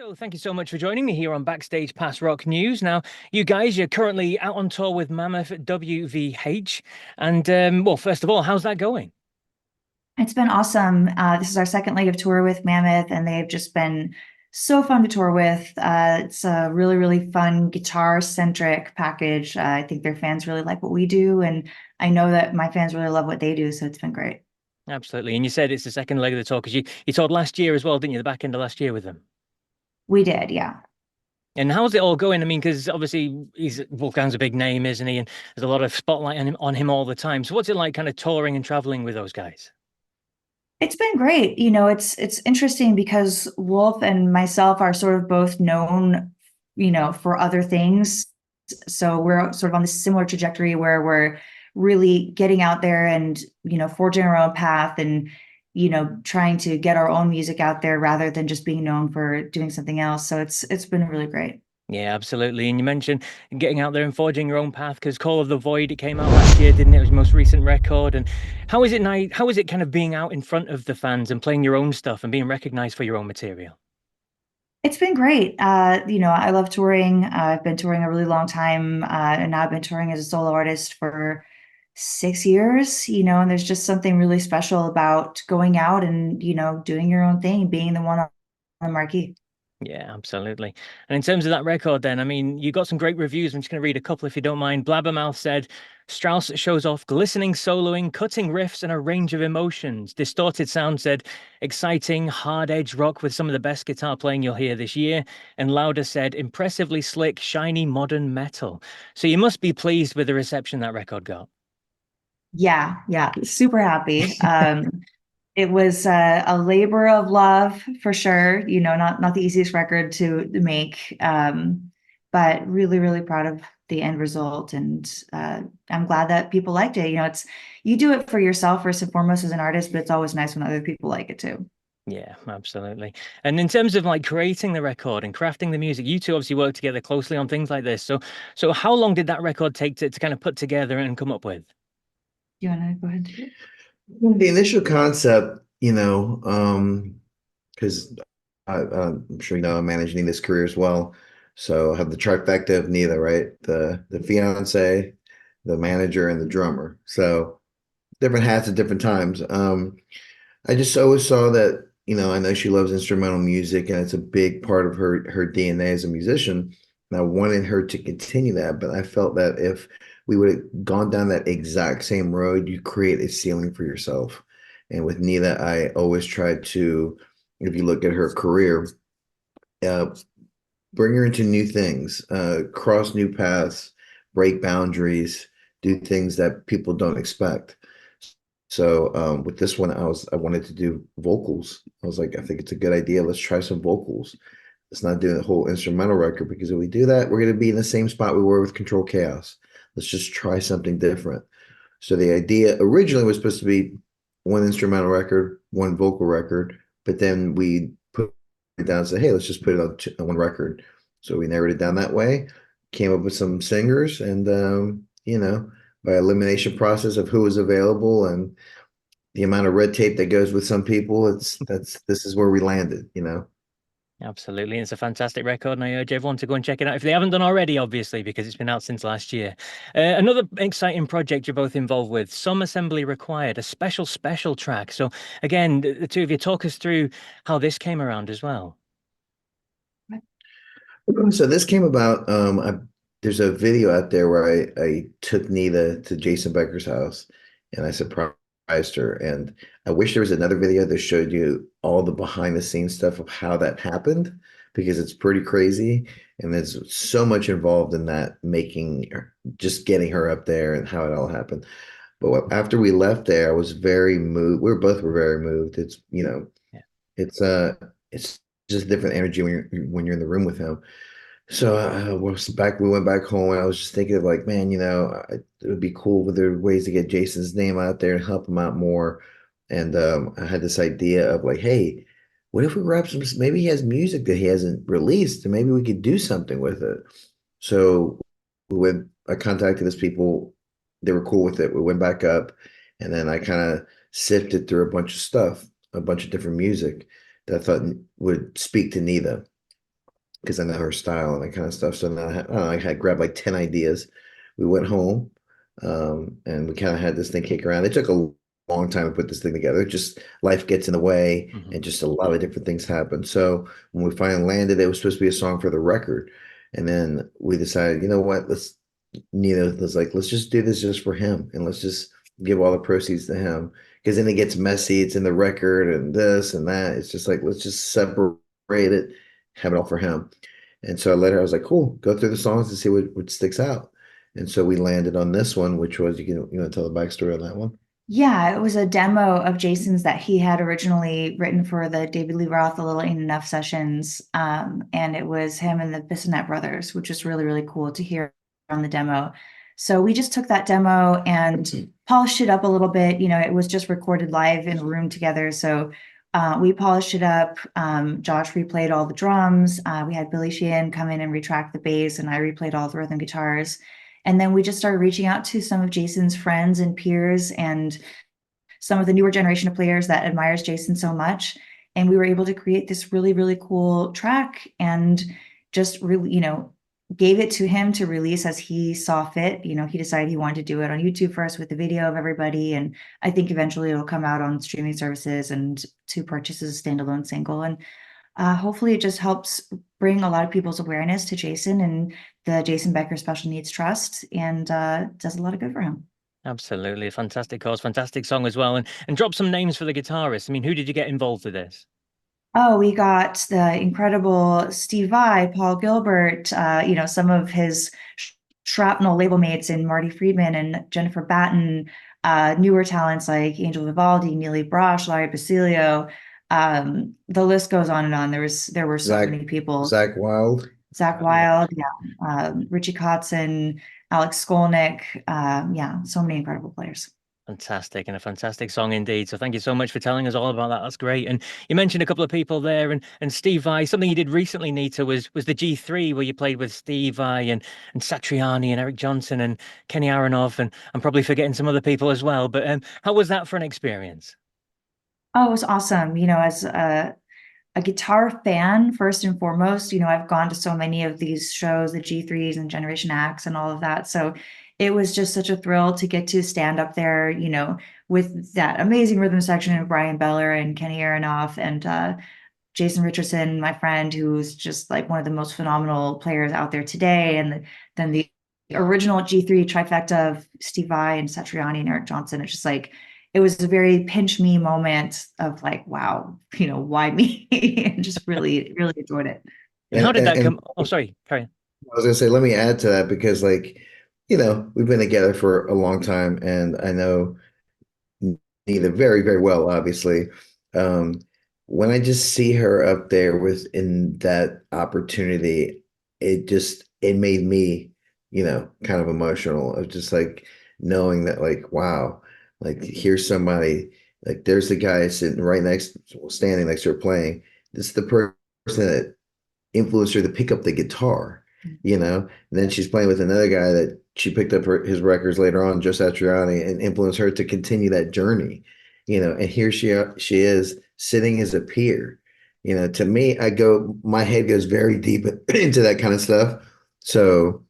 So thank you so much for joining me here on Backstage Pass Rock News. Now, you guys, you're currently out on tour with Mammoth WVH. And well, first of all, how's that going? It's been awesome. This is our second leg of tour with Mammoth, and they've just been so fun to tour with. It's a really, really fun guitar-centric package. I think their fans really like what we do, and I know that my fans really love what they do, so it's been great. Absolutely. And you said it's the second leg of the tour because you toured last year as well, didn't you? The back end of last year with them. We did, yeah. And how's it all going? I mean, because obviously Wolfgang's a big name, isn't he? And there's a lot of spotlight on him all the time. So what's it like kind of touring and traveling with those guys? It's been great. You know, it's interesting because Wolf and myself are sort of both known, for other things. So we're sort of on this similar trajectory where we're really getting out there and, forging our own path and, trying to get our own music out there rather than just being known for doing something else. So it's been really great. Yeah, absolutely. And you mentioned getting out there and forging your own path because Call of the Void, it came out last year, didn't it? It was your most recent record. And how is it now? How is it kind of being out in front of the fans and playing your own stuff and being recognized for your own material? It's been great. I love touring. I've been touring a really long time, and now I've been touring as a solo artist for 6 years, and there's just something really special about going out and, doing your own thing, being the one on the marquee. Yeah, absolutely. And in terms of that record, then, I mean, you got some great reviews. I'm just going to read a couple if you don't mind. Blabbermouth said, Strauss shows off glistening soloing, cutting riffs, and a range of emotions. Distorted Sound said, exciting, hard edge rock with some of the best guitar playing you'll hear this year. And Louder said, impressively slick, shiny, modern metal. So you must be pleased with the reception that record got. Yeah, super happy. It was a labor of love for sure. Not the easiest record to make, but really, really proud of the end result. And I'm glad that people liked it. It's you do it for yourself first and foremost as an artist, but it's always nice when other people like it too. Yeah, absolutely. And in terms of like creating the record and crafting the music, you two obviously work together closely on things like this. So how long did that record take to kind of put together and come up with? You want to go ahead? Well, the initial concept, because I'm sure you know I'm managing this career as well. So I have the trifecta of NITA, right? The fiance, the manager, and the drummer. So different hats at different times. I just always saw that, I know she loves instrumental music and it's a big part of her DNA as a musician. And I wanted her to continue that, but I felt that if we would have gone down that exact same road, you create a ceiling for yourself. And with NITA, I always tried to, if you look at her career, uh, bring her into new things, cross new paths, break boundaries, do things that people don't expect. So with this one, I wanted to do vocals. I was like, I think it's a good idea. Let's try some vocals. Let's not do the whole instrumental record because if we do that, we're going to be in the same spot we were with Control Chaos. Let's just try something different. So the idea originally was supposed to be one instrumental record, one vocal record, but then we put it down and said, hey, let's just put it on one record. So we narrowed it down that way, came up with some singers, and by elimination process of who was available and the amount of red tape that goes with some people, this is where we landed. Absolutely. It's a fantastic record, and I urge everyone to go and check it out if they haven't done already, obviously, because it's been out since last year. Another exciting project you're both involved with, Some Assembly Required, a special track. So again, the two of you talk us through how this came around as well. So this came about. There's a video out there where I took NITA to Jason Becker's house and I surprised her. And I wish there was another video that showed you all the behind the scenes stuff of how that happened because it's pretty crazy. And there's so much involved in that, just getting her up there and how it all happened. But after we left there, I was very moved. We were very moved. Yeah. It's just different energy when you're in the room with him. So we went back home and I was just thinking of like, man, it would be cool if there were ways to get Jason's name out there and help him out more. And I had this idea of like, hey, what if we grab maybe he has music that he hasn't released and maybe we could do something with it. So I contacted these people, they were cool with it. We went back up and then I kind of sifted through a bunch of stuff, a bunch of different music that I thought would speak to NITA. because I know her style and that kind of stuff. So now I don't know, I had grabbed like 10 ideas. We went home, and we kind of had this thing kick around. It took a long time to put this thing together. Just life gets in the way Mhm. and just a lot of different things happen. So when we finally landed, it was supposed to be a song for the record. And then we decided, you know what, Nina was like, let's just do this just for him and let's just give all the proceeds to him. Because then it gets messy. It's in the record and this and that. It's just like, let's just separate it, have it all for him. And so I let her, I was like, cool, go through the songs and see what sticks out. And so we landed on this one, which was, you know, tell the backstory on that one? Yeah, it was a demo of Jason's that he had originally written for the David Lee Roth, The Little Ain't Enough sessions. And it was him and the Bissonette brothers, which is really, really cool to hear on the demo. So we just took that demo and polished it up a little bit. You know, it was just recorded live in a room together. So we polished it up. Josh replayed all the drums. We had Billy Sheehan come in and retract the bass, and I replayed all the rhythm guitars. And then we just started reaching out to some of Jason's friends and peers and some of the newer generation of players that admires Jason so much. And we were able to create this really, really cool track and just really, you know, gave it to him to release as he saw fit. You know, he decided he wanted to do it on YouTube first with the video of everybody. And I think eventually it'll come out on streaming services and to purchase as a standalone single. And hopefully it just helps bring a lot of people's awareness to Jason and the Jason Becker Special Needs Trust, and does a lot of good for him. Absolutely. A fantastic cause, fantastic song as well. And drop some names for the guitarists. I mean, who did you get involved with this? Oh, we got the incredible Steve Vai, Paul Gilbert, you know, some of his shrapnel label mates in Marty Friedman and Jennifer Batten, newer talents like Angel Vivaldi, Neely Brosh, Larry Basilio. The list goes on and on. There were so Zach, many people. Zach Wild. Zach Yeah. Wild, yeah, Richie Kotzen, Alex Skolnick, yeah, so many incredible players. Fantastic, and a fantastic song indeed. So thank you so much for telling us all about that. That's great. And you mentioned a couple of people there, and Steve Vai. Something you did recently, Nita, was the G3, where you played with Steve Vai and Satriani and Eric Johnson and Kenny Aronoff, and I'm probably forgetting some other people as well. But how was that for an experience? Oh, it was awesome. You know, as a guitar fan, first and foremost, you know, I've gone to so many of these shows, the G3s and Generation X and all of that. So it was just such a thrill to get to stand up there, you know, with that amazing rhythm section of Brian Beller and Kenny Aronoff and Jason Richardson, my friend, who's just like one of the most phenomenal players out there today. And then the original G3 trifecta of Steve Vai and Satriani and Eric Johnson. It's just like, it was a very pinch me moment of like, wow, you know, why me? And just really, really enjoyed it. And how did that And come? Oh, sorry, carry on. I was gonna say, let me add to that because, like, you know, we've been together for a long time, and I know Nita very, very well, obviously. Um, when I just see her up there within that opportunity, it made me, you know, kind of emotional of just like knowing that, like, wow, like here's somebody, like there's the guy sitting right next, standing next to her playing. This is the person that influenced her to pick up the guitar, you know. And then she's playing with another guy that she picked up his records later on, Joe Satriani, and influenced her to continue that journey, you know. And here she is sitting as a peer. You know, to me, my head goes very deep into that kind of stuff. So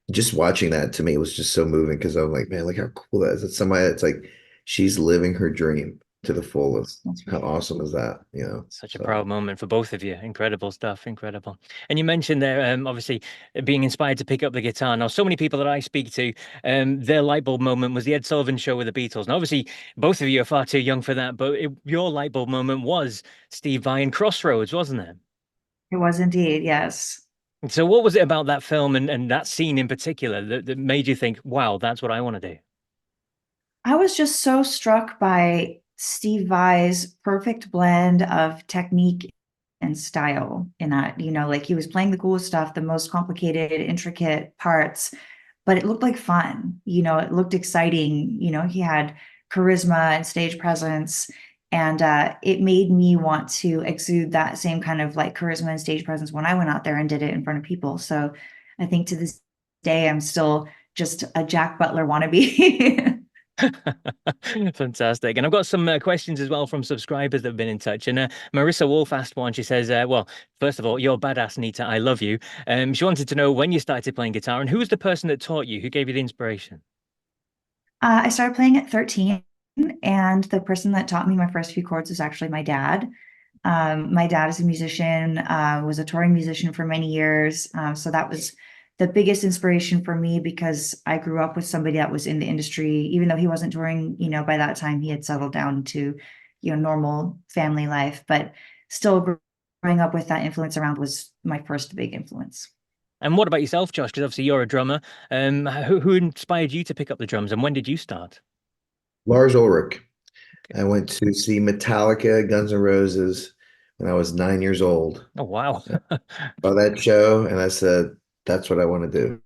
just watching that to me was just so moving because I'm like, man, look how cool that is. It's somebody that's like, she's living her dream to the fullest. That's How right. awesome is that? You know, Such a so. proud moment for both of you. Incredible stuff. Incredible. And you mentioned there, obviously, being inspired to pick up the guitar. Now, so many people that I speak to, their light bulb moment was the Ed Sullivan Show with the Beatles. And obviously, both of you are far too young for that, but your light bulb moment was Steve Vai and Crossroads, wasn't it? It was indeed, yes. So, what was it about that film and that scene in particular that made you think, wow, that's what I want to do? I was just so struck by Steve Vai's perfect blend of technique and style in that, you know, like he was playing the coolest stuff, the most complicated, intricate parts, but it looked like fun. You know, it looked exciting. You know, he had charisma and stage presence, and it made me want to exude that same kind of like charisma and stage presence when I went out there and did it in front of people. So I think to this day, I'm still just a Jack Butler wannabe. Fantastic. And I've got some questions as well from subscribers that have been in touch. And Marissa Wolf asked one. She says, well, first of all, you're badass, Nita. I love you. She wanted to know when you started playing guitar and who was the person that taught you, who gave you the inspiration? I started playing at 13, and the person that taught me my first few chords was actually my dad. My dad is a musician, was a touring musician for many years. So that was the biggest inspiration for me because I grew up with somebody that was in the industry, even though he wasn't touring, by that time he had settled down to, normal family life, but still growing up with that influence around was my first big influence. And what about yourself, Josh? Because obviously you're a drummer. Who inspired you to pick up the drums and when did you start? Lars Ulrich. Okay. I went to see Metallica, Guns N' Roses when I was 9 years old. Oh, wow. Saw that show and I said, that's what I want to do.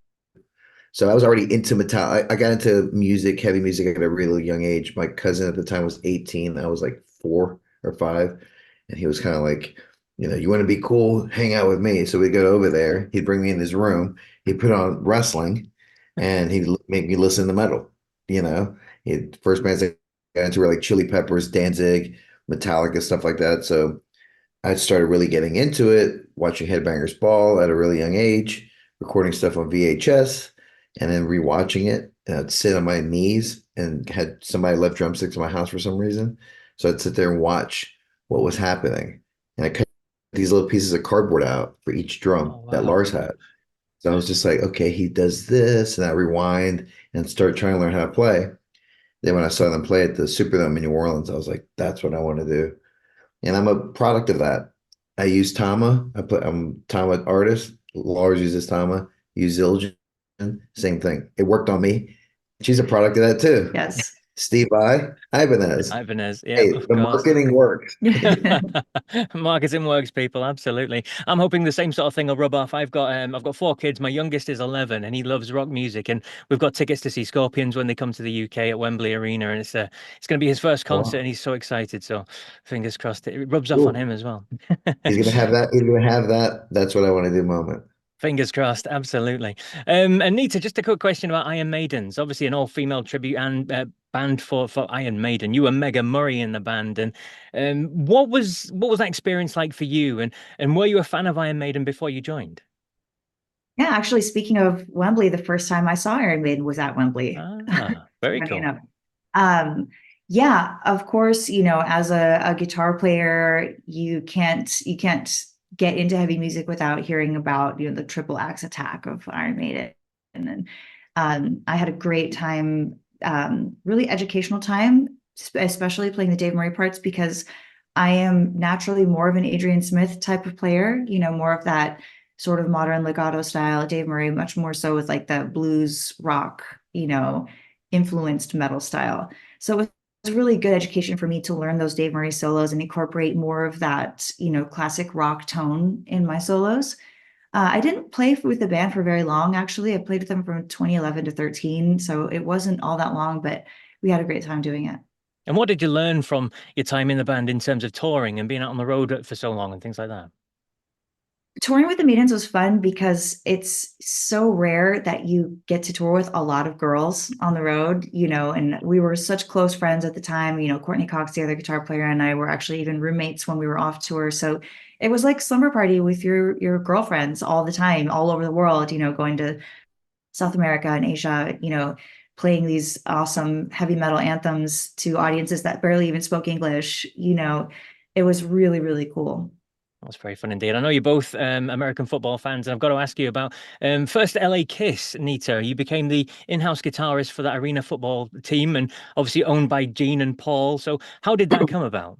So I was already into Metallica. I got into music, heavy music at a really young age. My cousin at the time was 18. I was like 4 or 5. And he was kind of like, you want to be cool, hang out with me. So we'd go over there. He'd bring me in his room. He'd put on wrestling and he'd make me listen to metal. First bands I got into were like Chili Peppers, Danzig, Metallica, stuff like that. So I started really getting into it, watching Headbangers Ball at a really young age, recording stuff on VHS, and then rewatching it. And I'd sit on my knees and had somebody left drumsticks in my house for some reason. So I'd sit there and watch what was happening. And I cut these little pieces of cardboard out for each drum that Wow. Lars had. So I was just like, okay, he does this, and I rewind and start trying to learn how to play. Then when I saw them play at the Superdome in New Orleans, I was like, that's what I want to do. And I'm a product of that. I use Tama. I'm Tama artist. Lars uses Tama. Use Zildjian. Same thing. It worked on me. She's a product of that too. Yes. Steve Ibanez. Ibanez, yeah, Hey, of the course. marketing works. Marketing works, people. Absolutely. I'm hoping the same sort of thing will rub off. I've got 4 kids. My youngest is 11, and he loves rock music. And we've got tickets to see Scorpions when they come to the UK at Wembley Arena, and it's going to be his first concert, Wow. and he's so excited. So, fingers crossed, it rubs off on Cool. him as well. He's gonna have that. He's gonna have that. That's what I want to do moment. Fingers crossed, absolutely. And Nita, just a quick question about Iron Maidens. Obviously, an all-female tribute and band for Iron Maiden. You were Mega Murray in the band, and what was that experience like for you? And were you a fan of Iron Maiden before you joined? Yeah, actually, speaking of Wembley, the first time I saw Iron Maiden was at Wembley. Very Funny cool. enough. Yeah, of course, as a guitar player, you can't get into heavy music without hearing about, the triple axe attack of Iron Maiden. And then I had a great time, really educational time, especially playing the Dave Murray parts because I am naturally more of an Adrian Smith type of player, more of that sort of modern legato style. Dave Murray, much more so with like the blues rock, influenced metal style. So it was really good education for me to learn those Dave Murray solos and incorporate more of that, classic rock tone in my solos. I didn't play with the band for very long, actually. I played with them from 2011 to 13, so it wasn't all that long, but we had a great time doing it. And what did you learn from your time in the band in terms of touring and being out on the road for so long and things like that? Touring with the Maidens was fun because it's so rare that you get to tour with a lot of girls on the road, and we were such close friends at the time. Courtney Cox, the other guitar player, and I were actually even roommates when we were off tour. So it was like slumber party with your girlfriends all the time, all over the world, going to South America and Asia, playing these awesome heavy metal anthems to audiences that barely even spoke English. It was really, really cool. That's very fun indeed. I know you're both American football fans, and I've got to ask you about first LA Kiss, Nita. You became the in-house guitarist for that arena football team and obviously owned by Gene and Paul. So how did that come about?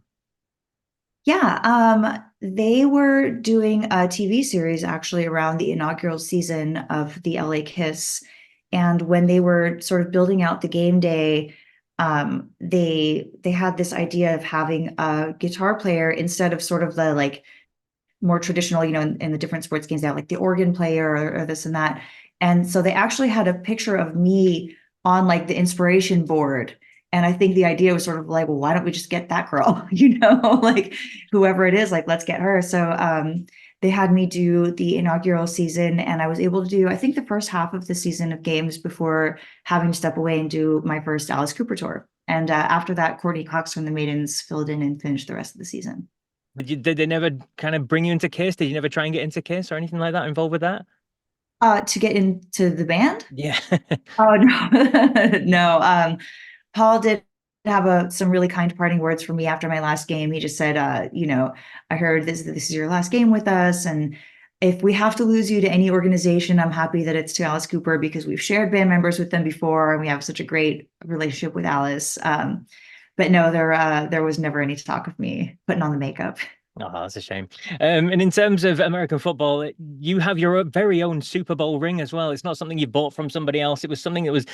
Yeah, they were doing a TV series actually around the inaugural season of the LA Kiss. And when they were sort of building out the game day, they had this idea of having a guitar player instead of sort of the like more traditional, in the different sports games, they have like the organ player or this and that. And so they actually had a picture of me on like the inspiration board. And I think the idea was sort of like, well, why don't we just get that girl, like whoever it is, like, let's get her. So they had me do the inaugural season, and I was able to do, I think, the first half of the season of games before having to step away and do my first Alice Cooper tour. And after that, Courtney Cox from the Maidens filled in and finished the rest of the season. Did they never kind of bring you into Kiss? Did you never try and get into Kiss or anything like that involved with that? To get into the band? Yeah. Oh no, no. Paul did have some really kind parting words for me after my last game. He just said, I heard this is your last game with us, and if we have to lose you to any organization, I'm happy that it's to Alice Cooper because we've shared band members with them before, and we have such a great relationship with Alice. But no, there was never any talk of me putting on the makeup. Oh, that's a shame. And in terms of American football, you have your very own Super Bowl ring as well. It's not something you bought from somebody else. It was something that was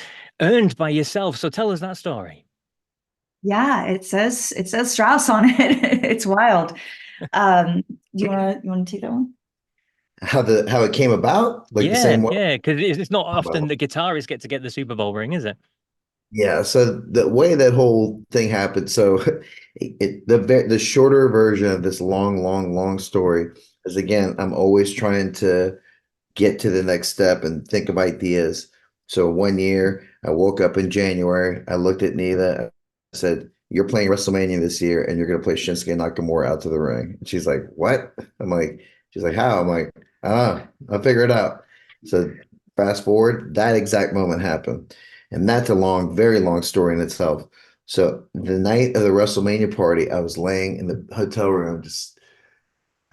earned by yourself. So tell us that story. Yeah, it says Strauss on it. It's wild. You wanna take that one? How it came about, like the Yeah, same way. yeah, because it's not often Well, the guitarists get to get the Super Bowl ring, is it? yeah, so the way that whole thing happened, so the shorter version of this long story is, again, I'm always trying to get to the next step and think of ideas. So one year I woke up in January, I looked at NITA, I said, "You're playing WrestleMania this year and you're gonna play Shinsuke Nakamura out to the ring." And she's like, "What?" I'm like, she's like, "How?" I'm like, "Ah, I'll figure it out." So fast forward, that exact moment happened. And that's a long, very long story in itself. So the night of the WrestleMania party, I was laying in the hotel room, just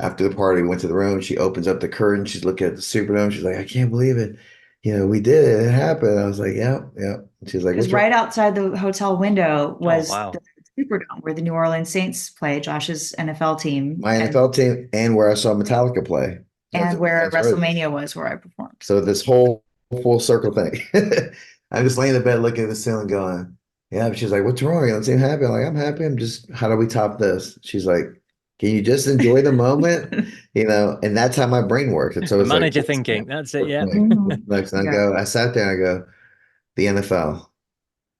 after the party, we went to the room. She opens up the curtain. She's looking at the Superdome. She's like, "I can't believe it. We did it. It happened." I was like, "Yeah, yeah." She's like, Because "What's wrong?" right outside the hotel window Oh, was wow. the Superdome where the New Orleans Saints play, Josh's NFL team, My NFL team and where I saw Metallica play. and where That's right. WrestleMania was where I performed. So this whole full circle thing. I'm just laying in bed looking at the ceiling going, "Yeah." She's like, "What's wrong? You don't seem happy." I'm like, "I'm happy. I'm just, how do we top this?" She's like, "Can you just enjoy the moment?" And that's how my brain works. It's always like, Manager thinking. That's it. what's Yeah. next? What's Mhm. next? And Yeah. I sat there and I go, the NFL.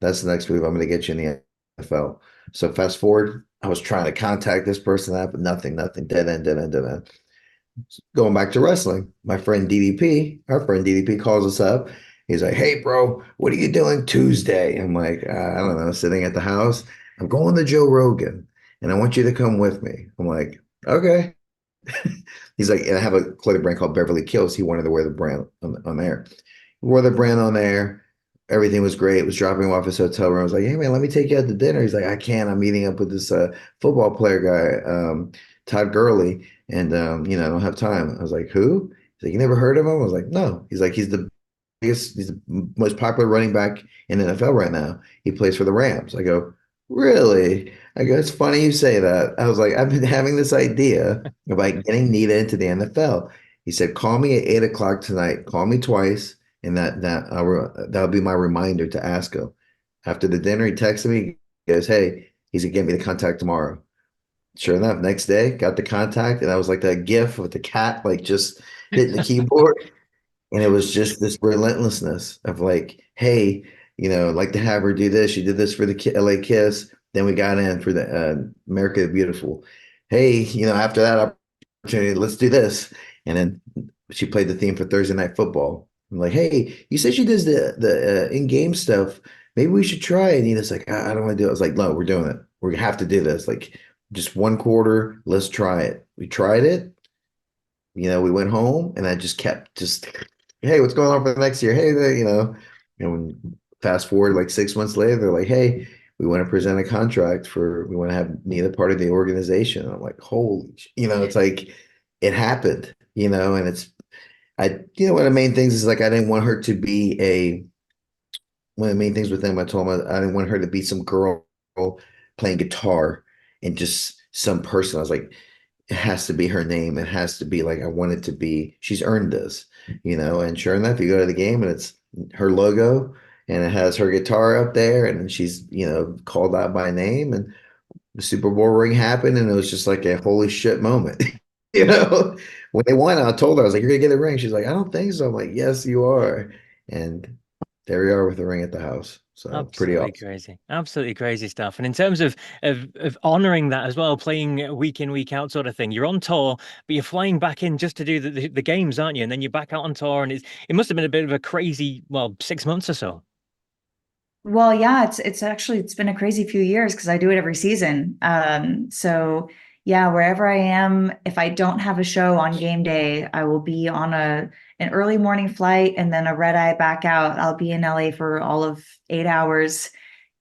That's the next move. I'm going to get you in the NFL. So fast forward, I was trying to contact this person, but nothing, dead end, dead end, dead end. Going back to wrestling, my friend DDP, our friend DDP calls us up. He's like, "Hey, bro, what are you doing Tuesday?" I'm like, I don't know, sitting at the house. "I'm going to Joe Rogan and I want you to come with me." I'm like, "Okay." He's like, and I have a clothing brand called Beverly Kills. He wanted to wear the brand on there. Wore the brand on there. Everything was great. It was dropping him off his hotel room. I was like, "Hey man, let me take you out to dinner." He's like, "I can't. I'm meeting up with this football player guy, Todd Gurley, and I don't have time." I was like, "Who?" He's like, "You never heard of him?" I was like, "No." He's like, he's the most popular running back in the NFL right now. He plays for the Rams." I go, "Really?" I go, "It's funny you say that." I was like, "I've been having this idea about getting NITA into the NFL." He said, "Call me at 8 o'clock tonight. Call me twice, and that'll be my reminder to ask him." After the dinner, he texted me. He goes, "Hey, he's gonna get me the contact tomorrow." Sure enough, next day, got the contact, and I was like that GIF with the cat, like just hitting the keyboard. And it was just this relentlessness of like, "Hey, I'd like to have her do this. She did this for the LA Kiss. Then we got in for the America the Beautiful. Hey, after that opportunity, let's do this." And then she played the theme for Thursday Night Football. I'm like, "Hey, you said she does the in-game stuff. Maybe we should try it." And Nina's like, "I don't want to do it." I was like, "No, we're doing it. We have to do this. Like, just one quarter. Let's try it." We tried it. We went home and I just kept just, "Hey, what's going on for the next year? Hey, and fast forward like 6 months later, they're like, "Hey, we want to present a contract we want to have NITA part of the organization." I'm like, "Holy," it's like it happened, and one of the main things is like, I didn't want her to be one of the main things with them. I told them I didn't want her to be some girl playing guitar and just some person. I was like, it has to be her name. It has to be like, I want it to be, she's earned this, and sure enough, you go to the game and it's her logo and it has her guitar up there and she's, called out by name, and the Super Bowl ring happened and it was just like a holy shit moment. you know, when they won, I told her, I was like, "You're gonna get a ring." She's like, "I don't think so." I'm like, "Yes, you are." And there we are with the ring at the house. So pretty Absolutely awesome. crazy. Absolutely crazy stuff. And in terms of honoring that as well, playing week in, week out sort of thing, you're on tour, but you're flying back in just to do the games, aren't you? And then you're back out on tour, and it must have been a bit of a crazy, well, 6 months or so. Well, yeah, it's been a crazy few years because I do it every season. So yeah, wherever I am, if I don't have a show on game day, I will be on an early morning flight and then a red eye back out. I'll be in LA for all of 8 hours,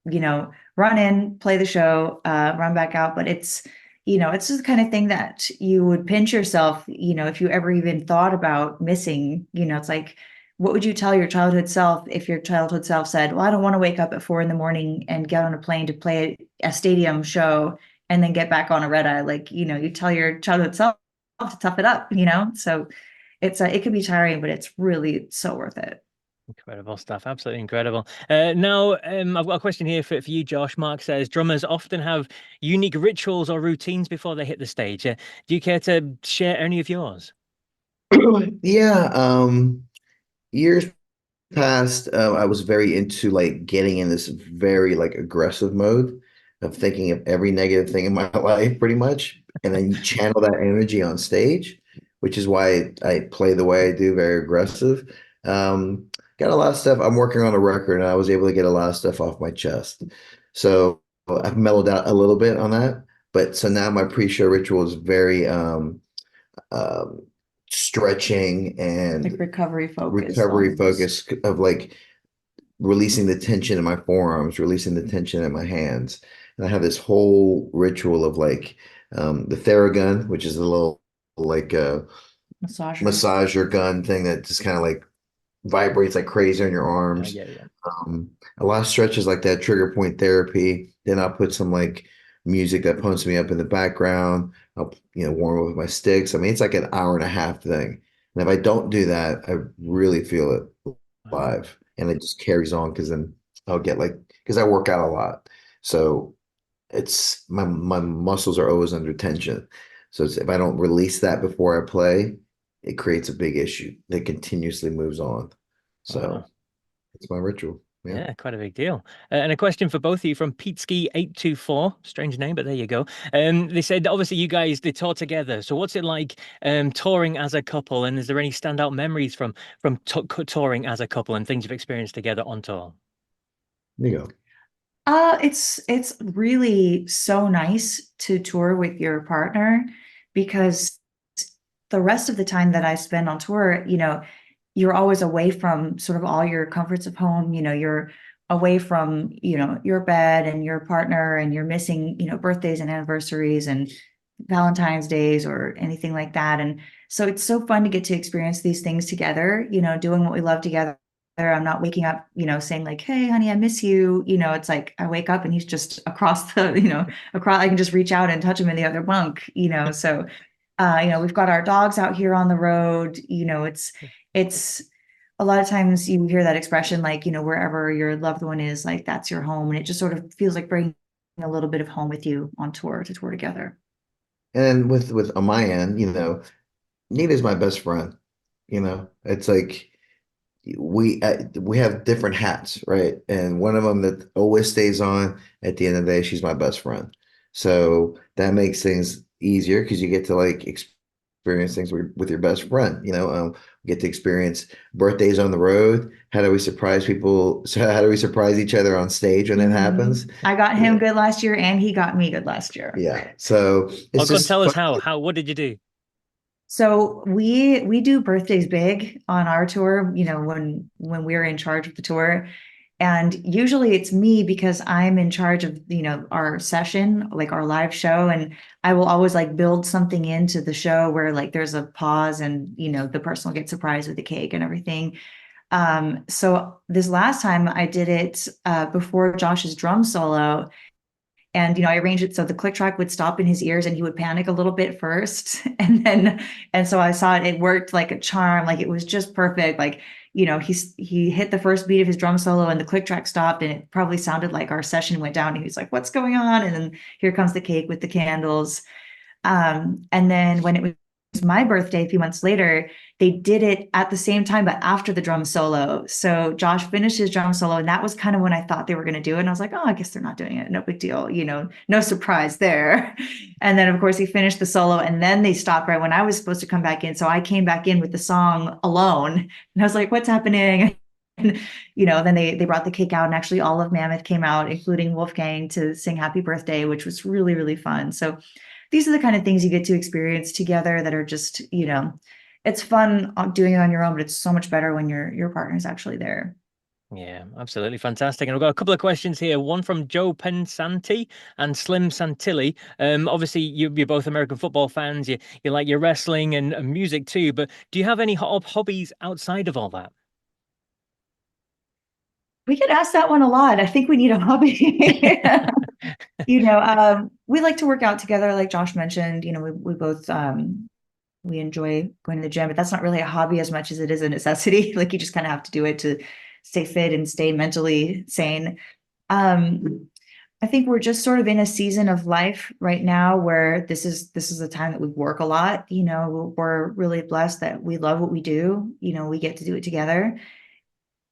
run in, play the show, run back out. But it's just the kind of thing that you would pinch yourself, if you ever even thought about missing, it's like, what would you tell your childhood self if your childhood self said, well, I don't want to wake up at 4 a.m. and get on a plane to play a stadium show and then get back on a red eye? Like, you tell your childhood self to tough it up, So it could be tiring, but it's really so worth it. Incredible stuff. Absolutely incredible. Now, I've got a question here for you, Josh. Mark says drummers often have unique rituals or routines before they hit the stage. Do you care to share any of yours? Yeah, years past, I was very into like getting in this very like aggressive mode of thinking of every negative thing in my life, pretty much, and then you channel that energy on stage, which is why I play the way I do, very aggressive. Got a lot of stuff. I'm working on a record, and I was able to get a lot of stuff off my chest. So I've mellowed out a little bit on that. But so now my pre-show ritual is very um, stretching Like and recovery recovery focus focus of like releasing the tension in my forearms, releasing the tension in my hands. And I have this whole ritual of like the Theragun, which is a little like massager. massager gun thing that just kind of like vibrates like crazy on your arms. Yeah, yeah. A lot of stretches like that, trigger point therapy. Then I'll put some like music that pumps me up in the background. I'll, warm up with my sticks. I mean, it's like an hour and a half thing. And if I don't do that, I really feel it Wow. live. And it just carries on because then I'll get like, because I work out a lot. So it's my muscles are always under tension. So if I don't release that before I play, it creates a big issue that continuously moves on. Wow. So it's my ritual. Yeah. Yeah, quite a big deal. And a question for both of you from Peteski824. Strange name, but there you go. They said obviously you guys they tour together. So what's it like touring as a couple? And is there any standout memories from touring as a couple and things you've experienced together on tour? There you go. It's really so nice to tour with your partner because the rest of the time that I spend on tour, you're always away from sort of all your comforts of home. You're away from, your bed and your partner, and you're missing, birthdays and anniversaries and Valentine's days or anything like that. And so it's so fun to get to experience these things together, doing what we love together. I'm not waking up, saying like, hey, honey, I miss you. It's like I wake up and he's just across the, across, I can just reach out and touch him in the other bunk, so we've got our dogs out here on the road. It's a lot of times you hear that expression, like, wherever your loved one is, like that's your home. And it just sort of feels like bringing a little bit of home with you on tour to tour together. And with on my end, Nita's my best friend. It's like we have different hats, right? And one of them that always stays on at the end of the day, she's my best friend. So that makes things easier because you get to like experience things with your best friend. We get to experience birthdays on the road. How do we surprise people? So how do we surprise each other on stage when it happens? I got him good last year and he got me good last year. Yeah. So Oh, it's God, just tell us fun. how. What did you do? So we do birthdays big on our tour, when we're in charge of the tour. And usually it's me because I'm in charge of, our session, like our live show. And I will always like build something into the show where like there's a pause and, the person will get surprised with the cake and everything. So this last time I did it before Josh's drum solo. And, I arranged it so the click track would stop in his ears and he would panic a little bit first. And so I saw it worked like a charm, like it was just perfect. Like, he hit the first beat of his drum solo and the click track stopped and it probably sounded like our session went down. And he was like, what's going on? And then here comes the cake with the candles. And then when it was my birthday a few months later, they did it at the same time, but after the drum solo. So Josh finished his drum solo, and that was kind of when I thought they were going to do it. And I was like, oh, I guess they're not doing it. No big deal. No surprise there. And then, of course, he finished the solo, and then they stopped right when I was supposed to come back in. So I came back in with the song alone, and I was like, what's happening? And, then they brought the cake out, and actually all of Mammoth came out, including Wolfgang, to sing happy birthday, which was really, really fun. So these are the kind of things you get to experience together that are just, it's fun doing it on your own, but it's so much better when your partner's actually there. Yeah, absolutely fantastic. And I've got a couple of questions here. One from Joe Pensanti and Slim Santilli. Obviously, you're both American football fans. You like your wrestling and music too. But do you have any hobbies outside of all that? We get asked that one a lot. I think we need a hobby. We like to work out together, like Josh mentioned. We both we enjoy going to the gym, but that's not really a hobby as much as it is a necessity. Like, you just kind of have to do it to stay fit and stay mentally sane. I think we're just sort of in a season of life right now where this is the time that we work a lot. We're really blessed that we love what we do. We get to do it together.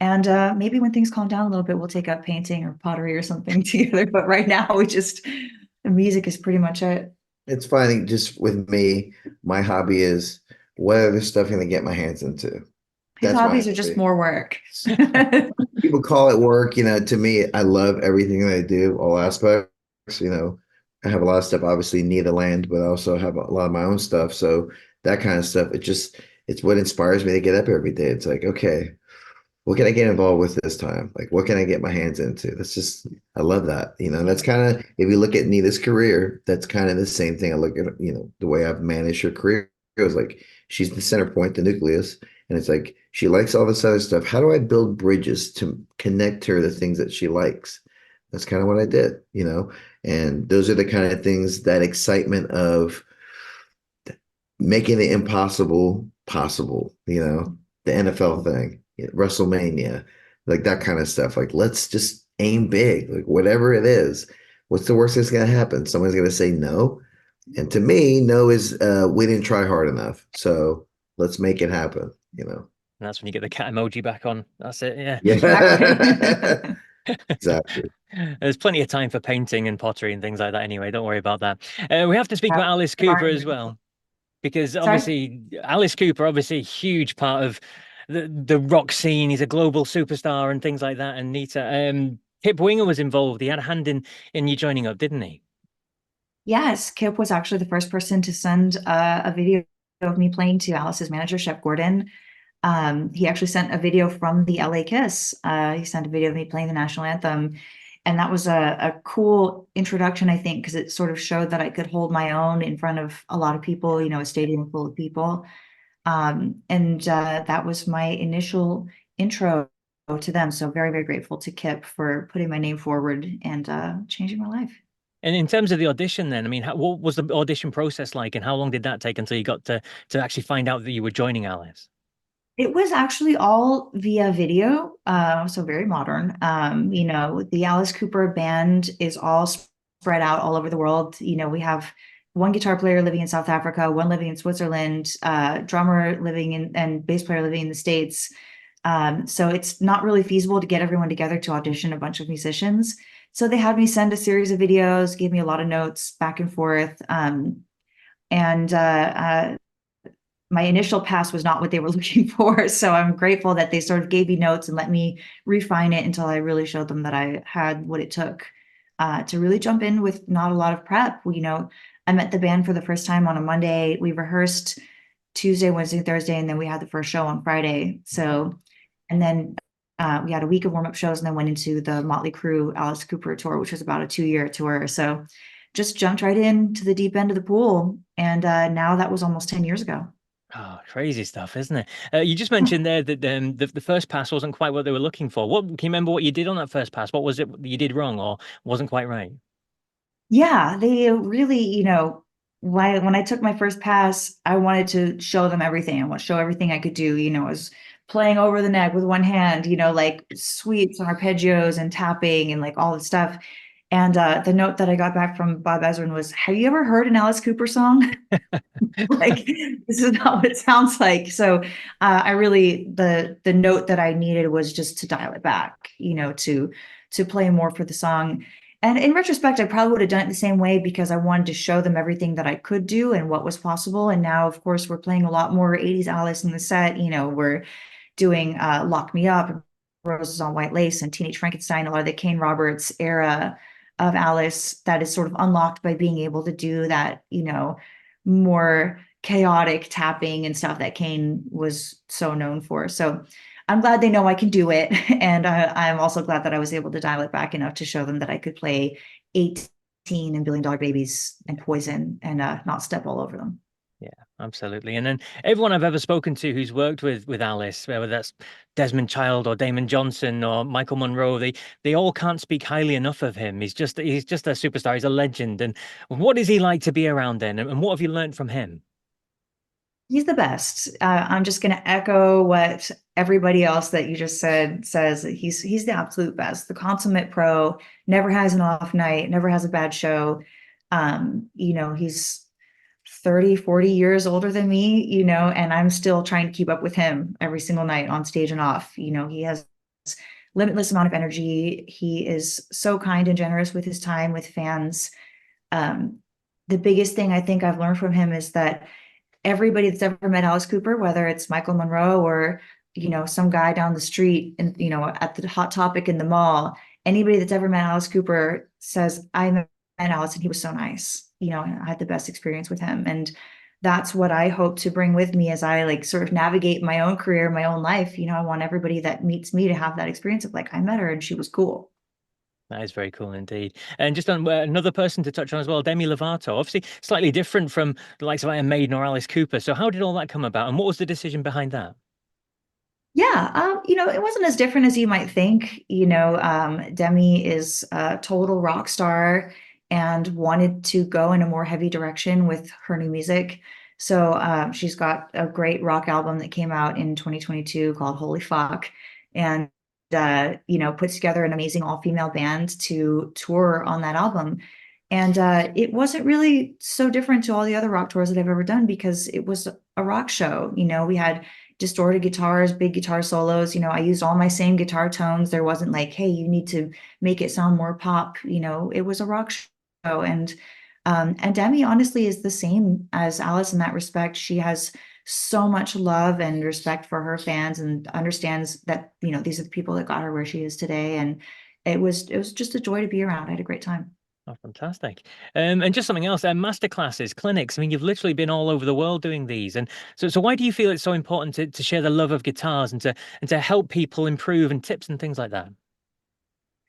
And maybe when things calm down a little bit, we'll take up painting or pottery or something together. But right now, the music is pretty much it. It's funny, just with me, my hobby is what other stuff can I get my hands into? His That's hobbies my are just hobby. more work. People call it work, to me, I love everything that I do, all aspects, I have a lot of stuff, obviously NITA land, but I also have a lot of my own stuff. So that kind of stuff, it's what inspires me to get up every day. It's like, okay, what can I get involved with this time? Like, what can I get my hands into? I love that. That's kind of, if you look at Nita's career, that's kind of the same thing. I look at, the way I've managed her career. It was like, she's the center point, the nucleus. And it's like, she likes all this other stuff. How do I build bridges to connect her to the things that she likes? That's kind of what I did, and those are the kind of things, that excitement of making the impossible possible, the NFL thing. WrestleMania, like that kind of stuff. Like, let's just aim big, like whatever it is. What's the worst that's going to happen? Someone's going to say no. And to me, no is we didn't try hard enough. So let's make it happen, And that's when you get the cat emoji back on. That's it. Yeah. Yeah. Exactly. There's plenty of time for painting and pottery and things like that anyway. Don't worry about that. We have to speak about Alice Cooper as well, because obviously Alice Cooper, obviously a huge part of the rock scene. He's a global superstar and things like that. And NITA, Kip Winger was involved. He had a hand in you joining up, didn't he? Yes, Kip was actually the first person to send a video of me playing to Alice's manager, Shep Gordon. He actually sent a video from the LA Kiss. He sent a video of me playing the national anthem. And that was a cool introduction, I think, because it sort of showed that I could hold my own in front of a lot of people, a stadium full of people. And that was my initial intro to them. So very, very grateful to Kip for putting my name forward and changing my life. And in terms of the audition, then, I mean, what was the audition process like, and how long did that take until you got to actually find out that you were joining Alice? It was actually all via video, so very modern. The Alice Cooper band is all spread out all over the world. We have one guitar player living in South Africa, one living in Switzerland, drummer living in, and bass player living in the States. So it's not really feasible to get everyone together to audition a bunch of musicians. So they had me send a series of videos, gave me a lot of notes back and forth. My initial pass was not what they were looking for. So I'm grateful that they sort of gave me notes and let me refine it until I really showed them that I had what it took to really jump in with not a lot of prep. I met the band for the first time on a Monday. We rehearsed Tuesday, Wednesday, Thursday, and then we had the first show on Friday. And then we had a week of warm-up shows and then went into the Motley Crue Alice Cooper tour, which was about a 2-year tour. So just jumped right into the deep end of the pool. And now that was almost 10 years ago. Oh, crazy stuff, isn't it? You just mentioned there that the first pass wasn't quite what they were looking for. Can you remember what you did on that first pass? What was it you did wrong or wasn't quite right? Yeah, they really, when I took my first pass, I wanted to show them everything. I want to show everything I could do. I was playing over the neck with one hand, like sweeps and arpeggios and tapping and like all the stuff. And the note that I got back from Bob Ezrin was, "Have you ever heard an Alice Cooper song?" Like, this is not what it sounds like. So I really, the note that I needed was just to dial it back, to play more for the song. And in retrospect, I probably would have done it the same way because I wanted to show them everything that I could do and what was possible. And now, of course, we're playing a lot more 80s Alice in the set. We're doing Lock Me Up, Roses on White Lace, and Teenage Frankenstein, a lot of the Kane Roberts era of Alice that is sort of unlocked by being able to do that, more chaotic tapping and stuff that Kane was so known for. So I'm glad they know I can do it. And I'm also glad that I was able to dial it back enough to show them that I could play 18 and Billion Dollar Babies and Poison and not step all over them. Yeah, absolutely. And then everyone I've ever spoken to who's worked with Alice, whether that's Desmond Child or Damon Johnson or Michael Monroe, they all can't speak highly enough of him. He's just a superstar. He's a legend. And what is he like to be around then? And what have you learned from him? He's the best. I'm just going to echo what everybody else that you just said says. He's the absolute best, the consummate pro, never has an off night, never has a bad show. He's 30, 40 years older than me, and I'm still trying to keep up with him every single night on stage and off. He has limitless amount of energy. He is so kind and generous with his time with fans. The biggest thing I think I've learned from him is that everybody that's ever met Alice Cooper, whether it's Michael Monroe or, some guy down the street and, at the Hot Topic in the mall, anybody that's ever met Alice Cooper says, "I met Alice and he was so nice. I had the best experience with him." And that's what I hope to bring with me as I sort of navigate my own career, my own life. I want everybody that meets me to have that experience of I met her and she was cool. That is very cool indeed. And just on another person to touch on as well, Demi Lovato, obviously slightly different from the likes of Iron Maiden or Alice Cooper. So how did all that come about? And what was the decision behind that? Yeah, it wasn't as different as you might think. Demi is a total rock star and wanted to go in a more heavy direction with her new music. So she's got a great rock album that came out in 2022 called Holy Fuck. And puts together an amazing all-female band to tour on that album. And it wasn't really so different to all the other rock tours that I've ever done because it was a rock show. We had distorted guitars, big guitar solos. I used all my same guitar tones. There wasn't hey, you need to make it sound more pop. It was a rock show. And Demi honestly is the same as Alice in that respect. She has so much love and respect for her fans and understands that, these are the people that got her where she is today. And it was just a joy to be around. I had a great time. Oh, fantastic. And just something else, master classes, clinics. I mean, you've literally been all over the world doing these. And so why do you feel it's so important to share the love of guitars and to help people improve and tips and things like that?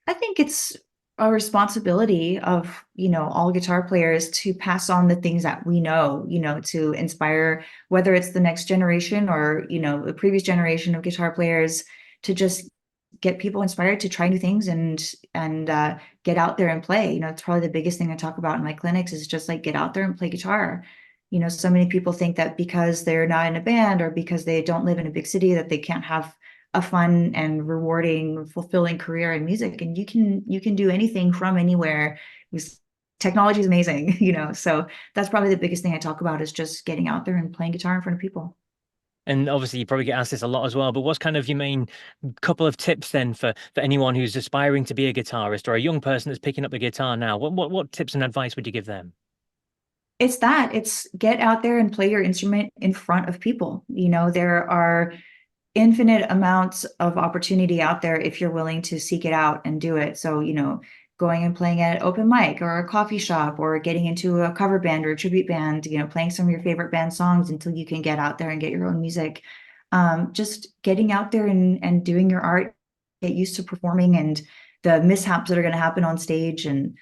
I think it's a responsibility of, all guitar players to pass on the things that we know, to inspire, whether it's the next generation or, the previous generation of guitar players, to just get people inspired to try new things and get out there and play. It's probably the biggest thing I talk about in my clinics is just get out there and play guitar. So many people think that because they're not in a band or because they don't live in a big city that they can't have a fun and rewarding, fulfilling career in music. And you can do anything from anywhere. Technology is amazing, so that's probably the biggest thing I talk about is just getting out there and playing guitar in front of people. And obviously you probably get asked this a lot as well, but what's kind of your main couple of tips then for anyone who's aspiring to be a guitarist or a young person that's picking up the guitar now? What tips and advice would you give them? It's get out there and play your instrument in front of people. There are infinite amounts of opportunity out there if you're willing to seek it out and do it. So, going and playing at open mic or a coffee shop or getting into a cover band or a tribute band, playing some of your favorite band songs until you can get out there and get your own music. Just getting out there and doing your art, get used to performing and the mishaps that are going to happen on stage and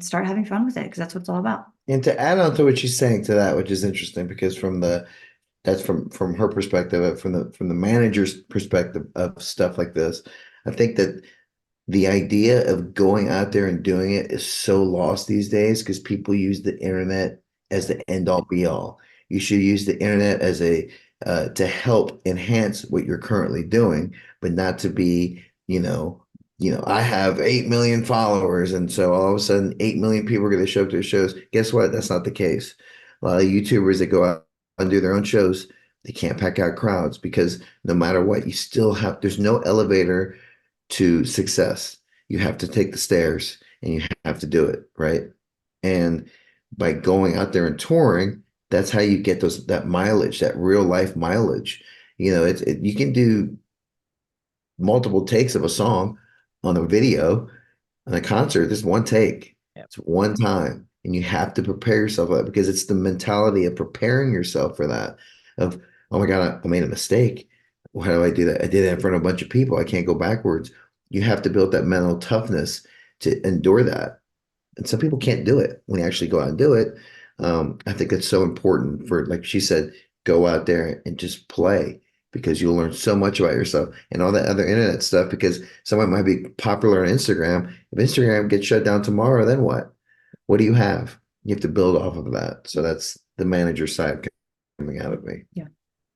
start having fun with it because that's what it's all about. And to add on to what she's saying to that, which is interesting because that's from her perspective, from the manager's perspective of stuff like this. I think that the idea of going out there and doing it is so lost these days because people use the internet as the end all be all. You should use the internet as to help enhance what you're currently doing, but not to be, I have 8 million followers, and so all of a sudden 8 million people are going to show up to their shows. Guess what? That's not the case. A lot of YouTubers that go out and do their own shows, they can't pack out crowds because no matter what, you still have, there's no elevator to success. You have to take the stairs and you have to do it, right? And by going out there and touring, that's how you get that mileage, that real life mileage. You can do multiple takes of a song on a video, on a concert. This one take. Yep. It's one time. And you have to prepare yourself for that because it's the mentality of preparing yourself for that. Of, oh my God, I made a mistake. Why do I do that? I did it in front of a bunch of people. I can't go backwards. You have to build that mental toughness to endure that. And some people can't do it when you actually go out and do it. I think it's so important for, like she said, go out there and just play because you'll learn so much about yourself and all that other internet stuff because someone might be popular on Instagram. If Instagram gets shut down tomorrow, then what? What do you have? You have to build off of that. So that's the manager side coming out of me. Yeah.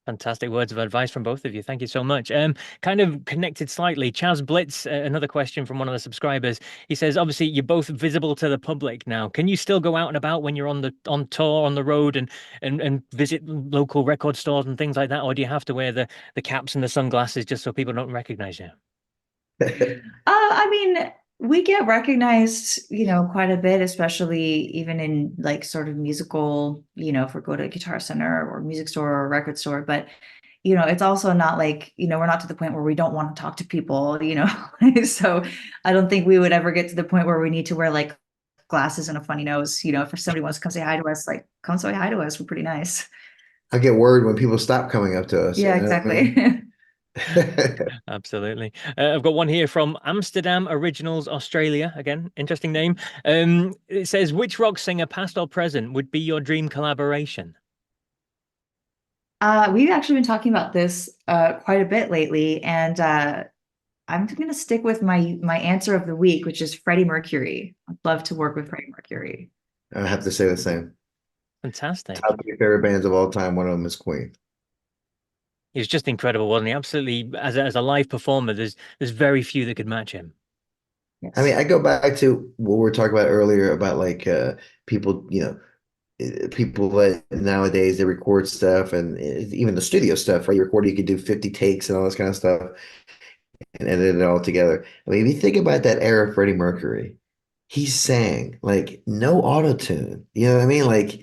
Fantastic words of advice from both of you. Thank you so much. Kind of connected slightly, Chaz Blitz, another question from one of the subscribers. He says, obviously, you're both visible to the public now. Can you still go out and about when you're on tour, on the road, and visit local record stores and things like that? Or do you have to wear the caps and the sunglasses just so people don't recognize you? I mean, we get recognized, quite a bit, especially even in like sort of musical, if we go to a Guitar Center or music store or record store, but it's also not like, we're not to the point where we don't want to talk to people, so I don't think we would ever get to the point where we need to wear like glasses and a funny nose, if somebody wants to come say hi to us, like come say hi to us. We're pretty nice. I get worried when people stop coming up to us. Yeah, exactly. Absolutely. I've got one here from Amsterdam Originals Australia. Again, interesting name. It says, which rock singer, past or present, would be your dream collaboration? We've actually been talking about this quite a bit lately, and I'm going to stick with my answer of the week, which is Freddie Mercury. I'd love to work with Freddie Mercury. I have to say the same. Fantastic. Top 3 favorite bands of all time. One of them is Queen. He was just incredible, wasn't he? Absolutely. As a live performer, there's very few that could match him. Yes. I mean, I go back to what we were talking about earlier about like people, people that nowadays they record stuff and even the studio stuff, right? You record, you could do 50 takes and all this kind of stuff and edit it all together. I mean, if you think about that era of Freddie Mercury, he sang like no auto tune. You know what I mean? Like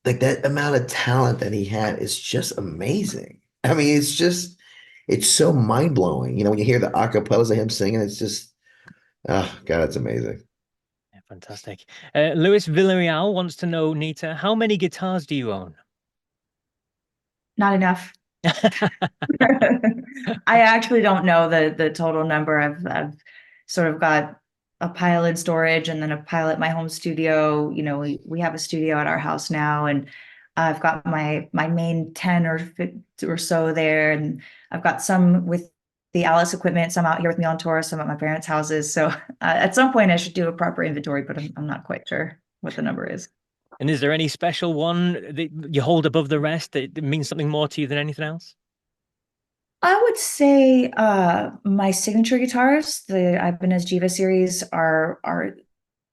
like that amount of talent that he had is just amazing. I mean, it's so mind blowing. When you hear the acapellas of him singing, it's just, oh God, it's amazing. Yeah, fantastic. Luis Villarreal wants to know, Nita, how many guitars do you own? Not enough. I actually don't know the total number. I've sort of got a pile in storage and then a pile at my home studio. We have a studio at our house now, and I've got my main 10 or so there, and I've got some with the Alice equipment, some out here with me on tour, some at my parents' houses. So at some point I should do a proper inventory, but I'm not quite sure what the number is. And is there any special one that you hold above the rest that means something more to you than anything else? I would say my signature guitars, the Ibanez Jiva series, are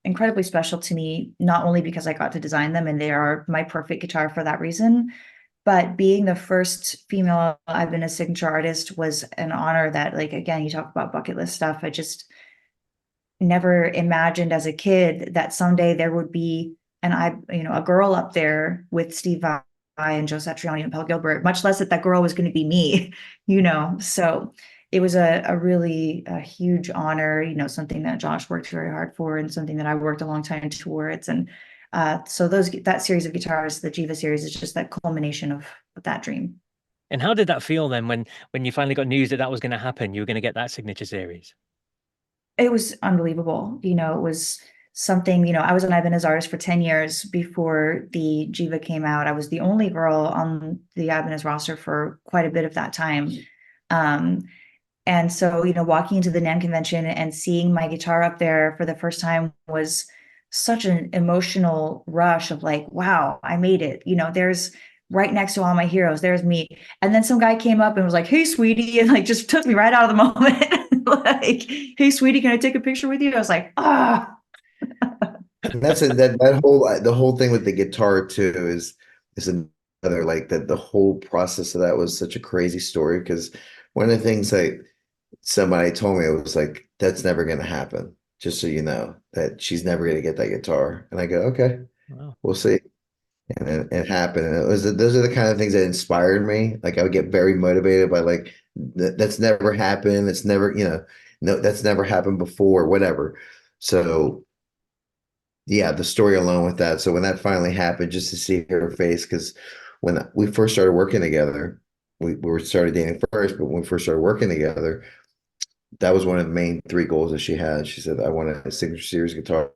incredibly special to me, not only because I got to design them and they are my perfect guitar for that reason, but being the first female Ibanez signature artist was an honor that, like, again, you talk about bucket list stuff. I just never imagined as a kid that someday there would be a girl up there with Steve Vai and Joe Satriani and Paul Gilbert, much less that girl was going to be me, So it was a really huge honor, something that Josh worked very hard for and something that I worked a long time towards. And so that series of guitars, the Jiva series, is just that culmination of that dream. And how did that feel then when you finally got news that was going to happen? You were going to get that signature series? It was unbelievable. It was something, I was an Ibanez artist for 10 years before the Jiva came out. I was the only girl on the Ibanez roster for quite a bit of that time. And so, walking into the NAMM convention and seeing my guitar up there for the first time was such an emotional rush of like, wow, I made it. There's right next to all my heroes, there's me. And then some guy came up and was like, hey, sweetie, and like just took me right out of the moment. Like, hey, sweetie, can I take a picture with you? I was like, ah. And that's that whole the whole thing with the guitar too is another like that the whole process of that was such a crazy story because one of the things like somebody told me it was like that's never going to happen. Just so you know that she's never going to get that guitar, and I go, okay, Wow. we'll see. And it happened, and it was those are the kind of things that inspired me. Like I would get very motivated by like that's never happened. It's never no that's never happened before, whatever. So yeah, the story alone with that. So when that finally happened, just to see her face, because when we first started working together, we were started dating first, but when we first started working together, that was one of the main three goals that she had. She said, I want a signature series guitar,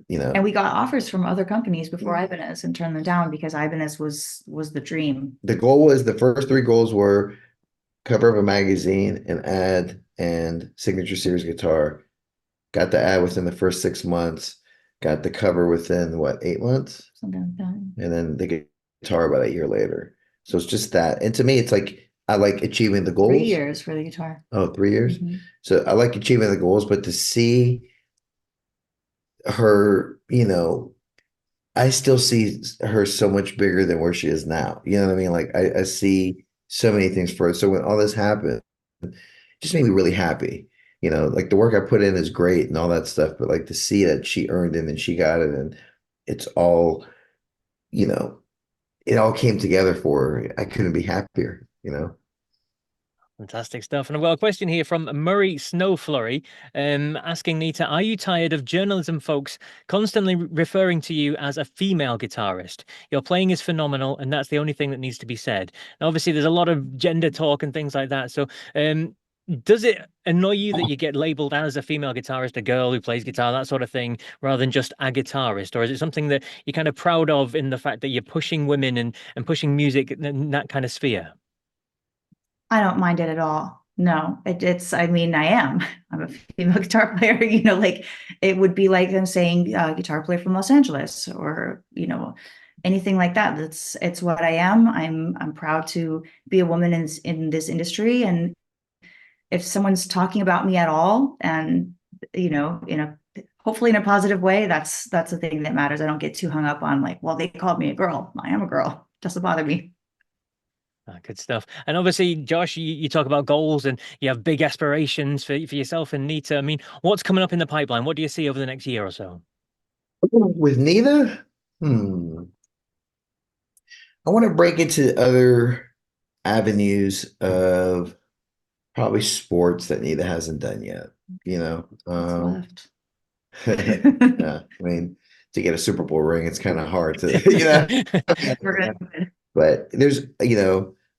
And we got offers from other companies before Ibanez and turned them down because Ibanez was the dream. The goal was the first three goals were cover of a magazine, an ad, and signature series guitar. Got the ad within the first 6 months, got the cover within what, 8 months? Something like that. And then the guitar about a year later. So it's just that. And to me, it's like I like achieving the goals. 3 years for the guitar. Oh, 3 years. Mhm. So I like achieving the goals, but to see her, I still see her so much bigger than where she is now. You know what I mean? Like I see so many things for her. So when all this happened, it just made me really happy. Like the work I put in is great and all that stuff, but like to see that she earned it and she got it and it's all, it all came together for her. I couldn't be happier. Fantastic stuff. And I've got a question here from Murray Snowflurry, asking NITA, are you tired of journalism folks constantly referring to you as a female guitarist? Your playing is phenomenal, and that's the only thing that needs to be said. Now, obviously, there's a lot of gender talk and things like that. So, does it annoy you that you get labeled as a female guitarist, a girl who plays guitar, that sort of thing, rather than just a guitarist? Or is it something that you're kind of proud of in the fact that you're pushing women and pushing music in that kind of sphere? I don't mind it at all. No, I mean, I'm a female guitar player, like it would be like them saying guitar player from Los Angeles or, anything like that. It's what I am. I'm proud to be a woman in this industry. And if someone's talking about me at all and, hopefully in a positive way, that's the thing that matters. I don't get too hung up on like, well, they called me a girl. I am a girl. Doesn't bother me. Good stuff. And obviously, Josh, you talk about goals and you have big aspirations for yourself and NITA. I mean, what's coming up in the pipeline? What do you see over the next year or so? With NITA, I want to break into other avenues of probably sports that NITA hasn't done yet. What's left? Yeah, I mean, to get a Super Bowl ring, it's kind of hard to, We're good. But there's,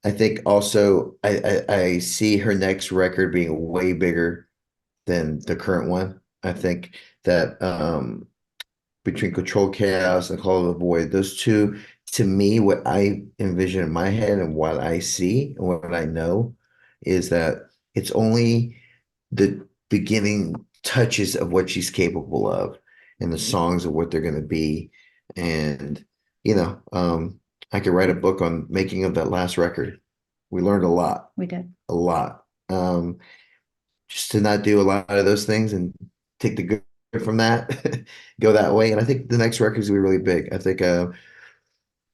I think also I see her next record being way bigger than the current one. I think that between Control Chaos and Call of the Void, those two, to me, what I envision in my head and what I see and what I know is that it's only the beginning touches of what she's capable of and the songs of what they're going to be. And, I could write a book on making of that last record. We learned a lot. We did. A lot. Just to not do a lot of those things and take the good from that, go that way. And I think the next record is gonna be really big. I think in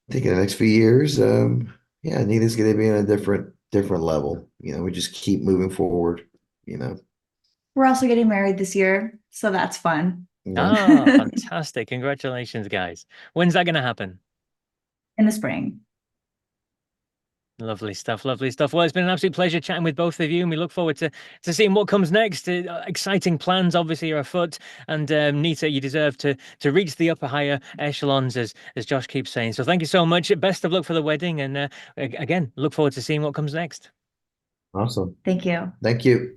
the next few years, yeah, NITA's gonna be in a different level. We just keep moving forward. We're also getting married this year, so that's fun. Ah, fantastic. Congratulations, guys. When's that going to happen? In the spring. Lovely stuff. Lovely stuff. Well, it's been an absolute pleasure chatting with both of you, and we look forward to seeing what comes next. Exciting plans, obviously, are afoot, and NITA, you deserve to reach the upper higher echelons, as Josh keeps saying. So, thank you so much. Best of luck for the wedding, and again, look forward to seeing what comes next. Awesome. Thank you. Thank you.